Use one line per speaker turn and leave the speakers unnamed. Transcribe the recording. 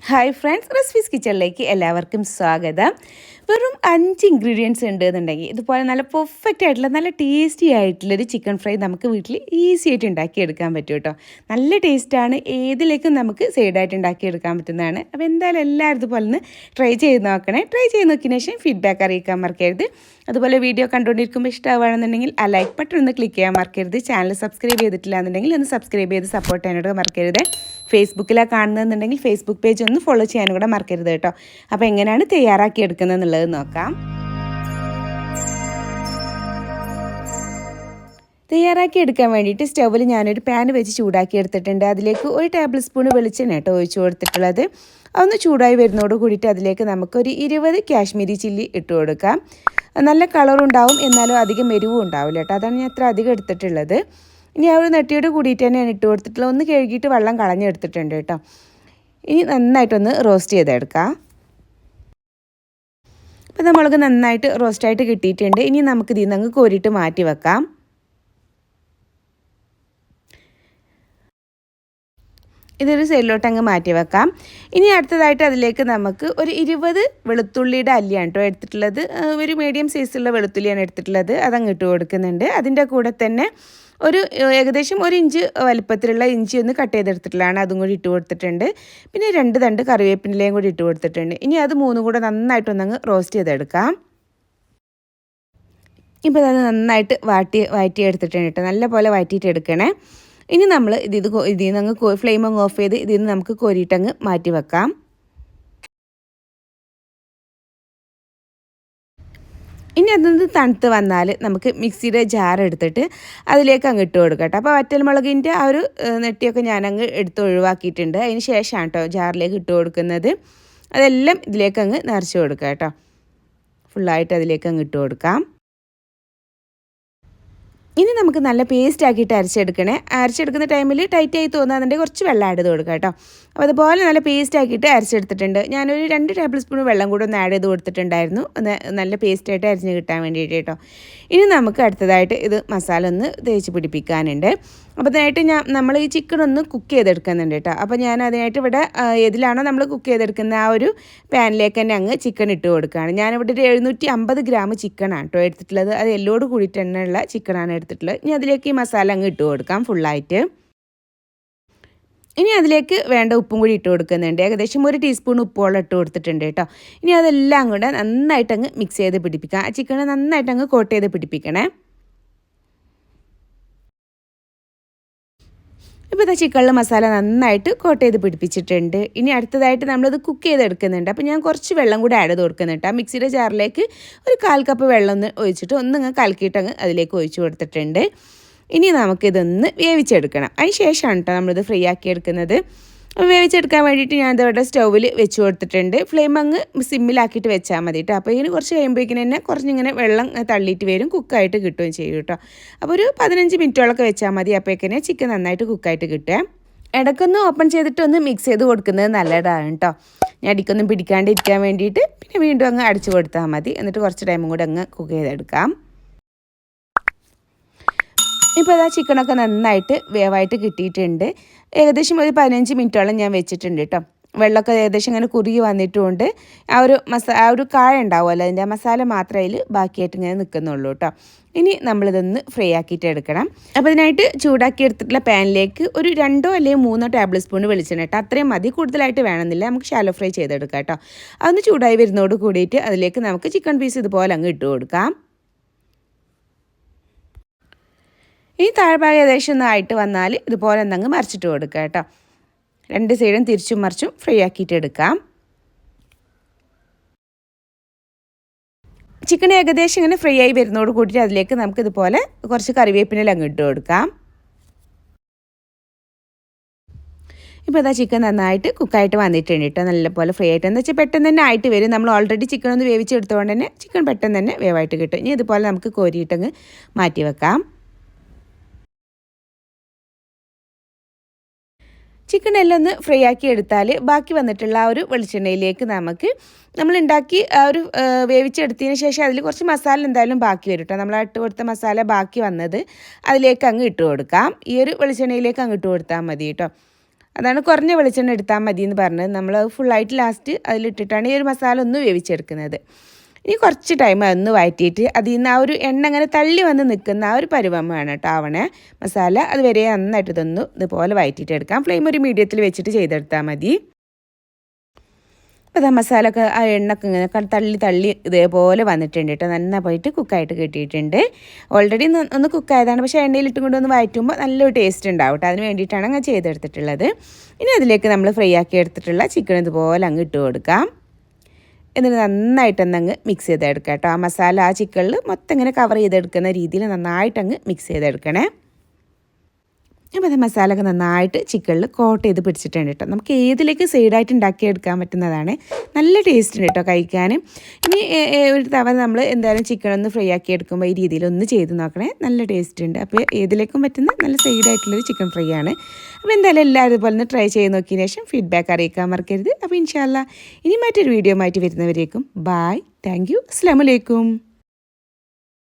Hi friends, recipes കിച്ചണിലേക്ക് എല്ലാവർക്കും സ്വാഗതം. വെറും 5 ഇൻഗ്രീഡിയൻസ് ഉണ്ടെന്നുണ്ടെങ്കിൽ ഇതുപോലെ നല്ല പെർഫെക്റ്റ് ആയിട്ടുള്ള നല്ല ടേസ്റ്റി ആയിട്ടുള്ളൊരു ചിക്കൻ ഫ്രൈ നമുക്ക് വീട്ടിൽ ഈസി ആയിട്ട് ഉണ്ടാക്കിയെടുക്കാൻ പറ്റും കേട്ടോ. നല്ല ടേസ്റ്റാണ്, ഏതിലേക്കും നമുക്ക് സൈഡായിട്ട് ഉണ്ടാക്കിയെടുക്കാൻ പറ്റുന്നതാണ്. അപ്പോൾ എന്തായാലും എല്ലാവരും ഇതുപോലെ ഒന്ന് ട്രൈ ചെയ്ത് നോക്കണേ. ട്രൈ ചെയ്ത് നോക്കിയതിന് ശേഷം ഫീഡ്ബാക്ക് അറിയിക്കാൻ മറക്കരുത്. അതുപോലെ വീഡിയോ കണ്ടുകൊണ്ടിരിക്കുമ്പോൾ ഇഷ്ടമാണെന്നുണ്ടെങ്കിൽ ആ ലൈക്ക് ബട്ടൺ ഒന്ന് ക്ലിക്ക് ചെയ്യാൻ മറക്കരുത്. ചാനൽ സബ്സ്ക്രൈബ് ചെയ്തിട്ടില്ല എന്നുണ്ടെങ്കിൽ ഒന്ന് സബ്സ്ക്രൈബ് ചെയ്ത് സപ്പോർട്ട് ചെയ്യാനായിട്ട് മറക്കരുത്. ഫേസ്ബുക്കിലാണ് കാണുന്നതെന്നുണ്ടെങ്കിൽ ഫേസ്ബുക്ക് പേജ് ഒന്ന് ഫോളോ ചെയ്യാനും കൂടെ മറക്കരുത് കേട്ടോ. അപ്പോൾ എങ്ങനെയാണ് തയ്യാറാക്കി എടുക്കുന്നത് എന്നുള്ളത് നോക്കാം. തയ്യാറാക്കി എടുക്കാൻ വേണ്ടിയിട്ട് സ്റ്റൗവിൽ ഞാനൊരു പാൻ വെച്ച് ചൂടാക്കി എടുത്തിട്ടുണ്ട്. അതിലേക്ക് 1 ടേബിൾ സ്പൂൺ വെളിച്ചെണ്ണ കേട്ടോ ഒഴിച്ചു കൊടുത്തിട്ടുള്ളത്. അതൊന്ന് ചൂടായി വരുന്നതോട് കൂടിയിട്ട് അതിലേക്ക് നമുക്കൊരു 20 കാശ്മീരി ചില്ലി ഇട്ട് കൊടുക്കാം. നല്ല കളറുണ്ടാവും, എന്നാലും അധികം എരിവും ഉണ്ടാവില്ല കേട്ടോ. അതാണ് ഞാൻ അത്ര അധികം എടുത്തിട്ടുള്ളത്. ഇനി ആ ഒരു നെട്ടിയോട് കൂടിയിട്ട് തന്നെയാണ് ഇട്ട് കൊടുത്തിട്ടുള്ളത്. ഒന്ന് കഴുകിയിട്ട് വെള്ളം കളഞ്ഞെടുത്തിട്ടുണ്ട് കേട്ടോ. ഇനി നന്നായിട്ടൊന്ന് റോസ്റ്റ് ചെയ്തെടുക്കാം. അപ്പോൾ നമ്മൾക്ക് നന്നായിട്ട് റോസ്റ്റായിട്ട് കിട്ടിയിട്ടുണ്ട്. ഇനി നമുക്ക് ഇതിൽ നിന്ന് കോരിയിട്ട് മാറ്റി വെക്കാം. ഇതൊരു സൈഡിലോട്ട് അങ്ങ് മാറ്റി വെക്കാം. ഇനി അടുത്തതായിട്ട് അതിലേക്ക് നമുക്ക് ഒരു 20 വെളുത്തുള്ളിയുടെ അല്ലിയാണ് കേട്ടോ എടുത്തിട്ടുള്ളത്. ഒരു മീഡിയം സൈസുള്ള വെളുത്തുള്ളിയാണ് എടുത്തിട്ടുള്ളത്. അതങ്ങ് ഇട്ട് കൊടുക്കുന്നുണ്ട്. അതിൻ്റെ കൂടെ തന്നെ ഒരു ഏകദേശം 1 ഇഞ്ച് വലിപ്പത്തിലുള്ള ഇഞ്ചി ഒന്ന് കട്ട് ചെയ്തെടുത്തിട്ടുള്ളതാണ്, അതും കൂടി ഇട്ട് കൊടുത്തിട്ടുണ്ട്. പിന്നെ 2 തണ്ട് കറിവേപ്പിലയും കൂടി ഇട്ട് കൊടുത്തിട്ടുണ്ട്. ഇനി അത് 3 കൂടെ നന്നായിട്ടൊന്നങ്ങ് റോസ്റ്റ് ചെയ്തെടുക്കാം. ഇപ്പോൾ അത് നന്നായിട്ട് വാറ്റിയെടുത്തിട്ടുണ്ട് കേട്ടോ. നല്ല പോലെ വാറ്റിയിട്ട് എടുക്കണേ. ഇനി നമ്മൾ ഇതിൽ നിന്ന് ഫ്ലെയിം അങ്ങ് ഓഫ് ചെയ്ത് ഇതിൽ നിന്ന് നമുക്ക് കോരിയിട്ടങ്ങ് മാറ്റി വെക്കാം. ഇനി അതൊന്ന് തണുത്ത് വന്നാൽ നമുക്ക് മിക്സിയുടെ ജാർ എടുത്തിട്ട് അതിലേക്ക് അങ്ങ് ഇട്ട് കൊടുക്കാം കേട്ടോ. അപ്പോൾ വറ്റൽമുളകിൻ്റെ ആ ഒരു നെട്ടിയൊക്കെ ഞാനങ്ങ് എടുത്ത് ഒഴിവാക്കിയിട്ടുണ്ട്. അതിന് ശേഷമാണ് കേട്ടോ ജാറിലേക്ക് ഇട്ട് കൊടുക്കുന്നത്. അതെല്ലാം ഇതിലേക്ക് അങ്ങ് നിറച്ച് കൊടുക്കാം കേട്ടോ. ഫുള്ളായിട്ട് അതിലേക്ക് അങ്ങ് ഇട്ട് കൊടുക്കാം. ഇനി നമുക്ക് നല്ല പേസ്റ്റ് ആക്കിയിട്ട് അരച്ചെടുക്കുന്ന ടൈമിൽ ടൈറ്റായി തോന്നുന്നുണ്ടെങ്കിൽ കുറച്ച് വെള്ളം ആഡ് ചെയ്ത് കൊടുക്കാം കേട്ടോ. അപ്പോൾ അതുപോലെ നല്ല പേസ്റ്റ് ആക്കിയിട്ട് അരച്ചെടുത്തിട്ടുണ്ട്. ഞാനൊരു 2 ടേബിൾ സ്പൂൺ വെള്ളം കൂടെ ഒന്ന് ആഡ് ചെയ്ത് കൊടുത്തിട്ടുണ്ടായിരുന്നു, നല്ല പേസ്റ്റായിട്ട് അരിഞ്ഞ് കിട്ടാൻ വേണ്ടിയിട്ട് കേട്ടോ. ഇനി നമുക്ക് അടുത്തതായിട്ട് ഇത് മസാല ഒന്ന് തേച്ച് പിടിപ്പിക്കാനുണ്ട്. അപ്പോൾ അതിനായിട്ട് നമ്മൾ ഈ ചിക്കൻ ഒന്ന് കുക്ക് ചെയ്തെടുക്കുന്നുണ്ട് കേട്ടോ. അപ്പോൾ ഞാൻ അതിനായിട്ട് ഇവിടെ ഏതിലാണോ നമ്മൾ കുക്ക് ചെയ്തെടുക്കുന്ന ആ ഒരു പാനിലേക്ക് തന്നെ അങ്ങ് ചിക്കൻ ഇട്ട് കൊടുക്കുകയാണ്. ഞാനിവിടെ ഒരു 750 ഗ്രാം ചിക്കനാണ് കേട്ടോ എടുത്തിട്ടുള്ളത്. അത് എല്ലോട് കൂടിയിട്ട് തന്നെയുള്ള ചിക്കനാണ് എടുത്തിട്ടുള്ളത്. ഇനി അതിലേക്ക് ഈ മസാല അങ്ങ് ഇട്ട് കൊടുക്കാം ഫുള്ളായിട്ട്. ഇനി അതിലേക്ക് വേണ്ട ഉപ്പും കൂടി ഇട്ട് കൊടുക്കുന്നുണ്ട്. ഏകദേശം 1 ടീസ്പൂൺ ഉപ്പോളം ഇട്ട് കൊടുത്തിട്ടുണ്ട് കേട്ടോ. ഇനി അതെല്ലാം കൂടെ നന്നായിട്ടങ്ങ് മിക്സ് ചെയ്ത് പിടിപ്പിക്കാം. ആ ചിക്കനെ നന്നായിട്ടങ്ങ് കോട്ട് ചെയ്ത് പിടിപ്പിക്കണേ. ഇപ്പോൾ ഇതാ ചിക്കനിൽ മസാല നന്നായിട്ട് കോട്ട് ചെയ്ത് പിടിപ്പിച്ചിട്ടുണ്ട്. ഇനി അടുത്തതായിട്ട് നമ്മളത് കുക്ക് ചെയ്തെടുക്കുന്നുണ്ട്. അപ്പോൾ ഞാൻ കുറച്ച് വെള്ളം കൂടി ആഡ് ചെയ്ത് കൊടുക്കുന്നുണ്ട്. ആ മിക്സിയുടെ ജാറിലേക്ക് ഒരു 1/4 കപ്പ് വെള്ളം ഒന്ന് ഒഴിച്ചിട്ട് ഒന്നങ്ങ് കലക്കിയിട്ടങ്ങ് അതിലേക്ക് ഒഴിച്ച് കൊടുത്തിട്ടുണ്ട്. ഇനി നമുക്കിതൊന്ന് വേവിച്ചെടുക്കണം. അതിന് ശേഷമാണ് കേട്ടോ നമ്മളിത് ഫ്രൈ ആക്കി എടുക്കുന്നത്. വേവിച്ചെടുക്കാൻ വേണ്ടിയിട്ട് ഞാൻ ഇതവിടെ സ്റ്റൗവിൽ വെച്ച് കൊടുത്തിട്ടുണ്ട്. ഫ്ലെയിം അങ്ങ് സിമ്മിലാക്കിയിട്ട് വെച്ചാൽ മതി കേട്ടോ. അപ്പോൾ ഇതിന് കുറച്ച് കഴിയുമ്പോഴേക്കും തന്നെ കുറച്ചിങ്ങനെ വെള്ളം തള്ളിയിട്ട് വരും, കുക്കായിട്ട് കിട്ടുകയും ചെയ്യും കേട്ടോ. അപ്പോൾ ഒരു 15 മിനിറ്റോളൊക്കെ വെച്ചാൽ മതി. അപ്പോഴേക്കിനെ ചിക്കൻ നന്നായിട്ട് കുക്കായിട്ട് കിട്ടുക. ഇടയ്ക്കൊന്ന് ഓപ്പൺ ചെയ്തിട്ടൊന്ന് മിക്സ് ചെയ്ത് കൊടുക്കുന്നത് നല്ലതാണ് കേട്ടോ. ഞാൻ അടിക്കൊന്നും പിടിക്കാണ്ടിരിക്കാൻ വേണ്ടിയിട്ട്. പിന്നെ വീണ്ടും അങ്ങ് അടിച്ചു കൊടുത്താൽ മതി. എന്നിട്ട് കുറച്ച് ടൈമും കൂടെ അങ്ങ് കുക്ക് ചെയ്തെടുക്കാം. ഇപ്പോൾ അതാ ചിക്കനൊക്കെ നന്നായിട്ട് വേവായിട്ട് കിട്ടിയിട്ടുണ്ട്. ഏകദേശം ഒരു 15 മിനിറ്റോളം ഞാൻ വെച്ചിട്ടുണ്ട് കേട്ടോ. വെള്ളമൊക്കെ ഏകദേശം ഇങ്ങനെ കുറുകി വന്നിട്ടുമുണ്ട്. ആ ഒരു കായ ഉണ്ടാവുമല്ലോ, അതിൻ്റെ മസാല മാത്രമേ അതിൽ ബാക്കിയായിട്ട് ഇങ്ങനെ നിൽക്കുന്നുള്ളൂ കേട്ടോ. ഇനി നമ്മളിതൊന്ന് ഫ്രൈ ആക്കിയിട്ട് എടുക്കണം. അപ്പോൾ ഇതിനായിട്ട് ചൂടാക്കി എടുത്തിട്ടുള്ള പാനിലേക്ക് ഒരു 2 അല്ലെങ്കിൽ 3 ടേബിൾ സ്പൂൺ വെളിച്ചെണ്ണ കേട്ടോ. അത്രയും മതി, കൂടുതലായിട്ട് വേണമെന്നില്ല. നമുക്ക് ഷാലോ ഫ്രൈ ചെയ്തെടുക്കാം കേട്ടോ. അതൊന്ന് ചൂടായി വരുന്നതോട് കൂടിയിട്ട് അതിലേക്ക് നമുക്ക് ചിക്കൻ പീസ് ഇതുപോലെ അങ്ങ് ഇട്ട് കൊടുക്കാം. ഈ താഴ്ഭാഗം ഏകദേശം ഒന്ന് ആയിട്ട് വന്നാൽ ഇതുപോലെ ഒന്നങ്ങ് മറിച്ചിട്ട് കൊടുക്കുക കേട്ടോ. 2 സൈഡും തിരിച്ചും മറിച്ചും ഫ്രൈ ആക്കിയിട്ട് എടുക്കാം. ചിക്കൻ ഏകദേശം ഇങ്ങനെ ഫ്രൈ ആയി വരുന്നതോട് കൂടിയിട്ട് അതിലേക്ക് നമുക്ക് ഇതുപോലെ കുറച്ച് കറിവേപ്പില അങ്ങ് ഇട്ട് കൊടുക്കാം. ഇപ്പോൾ ഇതാ ചിക്കൻ നന്നായിട്ട് കുക്കായിട്ട് വന്നിട്ടുണ്ട് കേട്ടോ. നല്ലപോലെ ഫ്രൈ ആയിട്ട് എന്താ വെച്ചാൽ പെട്ടെന്ന് തന്നെ ആയിട്ട് വരും. നമ്മൾ ഓൾറെഡി ചിക്കൻ ഒന്ന് വേവിച്ചെടുത്തുകൊണ്ട് തന്നെ ചിക്കൻ പെട്ടെന്ന് തന്നെ വേവായിട്ട് കിട്ടും. ഇനി ഇതുപോലെ നമുക്ക് കോരിയിട്ടങ്ങ് മാറ്റി വെക്കാം. ചിക്കൻ എല്ലാം ഒന്ന് ഫ്രൈ ആക്കി എടുത്താൽ ബാക്കി വന്നിട്ടുള്ള ആ ഒരു വെളിച്ചെണ്ണയിലേക്ക് നമ്മൾ ഉണ്ടാക്കി ആ ഒരു വേവിച്ചെടുത്തതിന് ശേഷം അതിൽ കുറച്ച് മസാല എന്തായാലും ബാക്കി വരും കേട്ടോ. നമ്മൾ ഇട്ട് കൊടുത്ത മസാല ബാക്കി വന്നത് അതിലേക്ക് അങ്ങ് ഇട്ട് കൊടുക്കാം. ഈ ഒരു വെളിച്ചെണ്ണയിലേക്ക് അങ്ങ് ഇട്ട് കൊടുത്താൽ മതി കേട്ടോ. അതാണ് കുറഞ്ഞ വെളിച്ചെണ്ണ എടുത്താൽ മതി എന്ന് പറഞ്ഞത്. നമ്മൾ ഫുള്ളായിട്ട് ലാസ്റ്റ് അതിലിട്ടിട്ടാണ് ഈ ഒരു മസാല ഒന്ന് വേവിച്ചെടുക്കുന്നത്. ഇനി കുറച്ച് ടൈം അതൊന്ന് വഴറ്റിയിട്ട് അതിൽ നിന്ന് ആ ഒരു എണ്ണ അങ്ങനെ തള്ളി വന്ന് നിൽക്കുന്ന ആ ഒരു പരുവം വേണം കേട്ടോ ആവണേ മസാല. അതുവരെ നന്നായിട്ട് ഇതുപോലെ വഴറ്റിയിട്ട് എടുക്കാം. ഫ്ലെയിം ഒരു മീഡിയത്തിൽ വെച്ചിട്ട് ചെയ്തെടുത്താൽ മതി. അപ്പോൾ മസാല ഒക്കെ ആ എണ്ണയൊക്കെ ഇങ്ങനെ തള്ളി ഇതേപോലെ വന്നിട്ടുണ്ട് കേട്ടോ. നന്നായിട്ട് കുക്കായിട്ട് കിട്ടിയിട്ടുണ്ട്. ഓൾറെഡി ഒന്ന് കുക്കായതാണ്, പക്ഷേ എണ്ണയിലിട്ടും കൊണ്ട് ഒന്ന് വഴറ്റുമ്പോൾ നല്ലൊരു ടേസ്റ്റ് ഉണ്ടാവും കേട്ടോ. അതിന് വേണ്ടിയിട്ടാണ് അങ്ങനെ ചെയ്തെടുത്തിട്ടുള്ളത്. ഇനി അതിലേക്ക് നമ്മൾ ഫ്രൈ ആക്കി എടുത്തിട്ടുള്ള ചിക്കൻ ഇതുപോലെ അങ്ങ് ഇട്ട് കൊടുക്കാം. എന്നിട്ട് നന്നായിട്ടൊന്നങ്ങ് മിക്സ് ചെയ്തെടുക്കാം കേട്ടോ. ആ മസാല ആ ചിക്കനിൽ മൊത്തം ഇങ്ങനെ കവർ ചെയ്തെടുക്കുന്ന രീതിയിൽ നന്നായിട്ടങ്ങ് മിക്സ് ചെയ്തെടുക്കണേ. അപ്പോൾ അത് മസാല ഒക്കെ നന്നായിട്ട് ചിക്കനിൽ കോട്ട് ചെയ്ത് പിടിച്ചിട്ടുണ്ട് കേട്ടോ. നമുക്ക് ഏതിലേക്ക് സൈഡായിട്ട് ഉണ്ടാക്കിയെടുക്കാൻ പറ്റുന്നതാണ്. നല്ല ടേസ്റ്റ് ഉണ്ട് കേട്ടോ കഴിക്കാനും. ഇനി ഒരു തവണ നമ്മൾ എന്തായാലും ചിക്കൻ ഒന്ന് ഫ്രൈ ആക്കി എടുക്കുമ്പോൾ ഈ രീതിയിൽ ഒന്ന് ചെയ്ത് നോക്കണേ. നല്ല ടേസ്റ്റ് ഉണ്ട്. അപ്പോൾ ഏതിലേക്കും പറ്റുന്ന നല്ല സൈഡായിട്ടുള്ളൊരു ചിക്കൻ ഫ്രൈ ആണ്. അപ്പോൾ എന്തായാലും എല്ലാവരും ഇതുപോലെ ഒന്ന് ട്രൈ ചെയ്ത് നോക്കിയതിന് ശേഷം ഫീഡ്ബാക്ക് അറിയിക്കാൻ മറക്കരുത്. അപ്പോൾ ഇൻഷാ അല്ലാ ഇനി മറ്റൊരു വീഡിയോ ആയിട്ട് വരുന്നവരേക്കും ബായ്, താങ്ക് യു, അസ്സലാമു അലൈക്കും.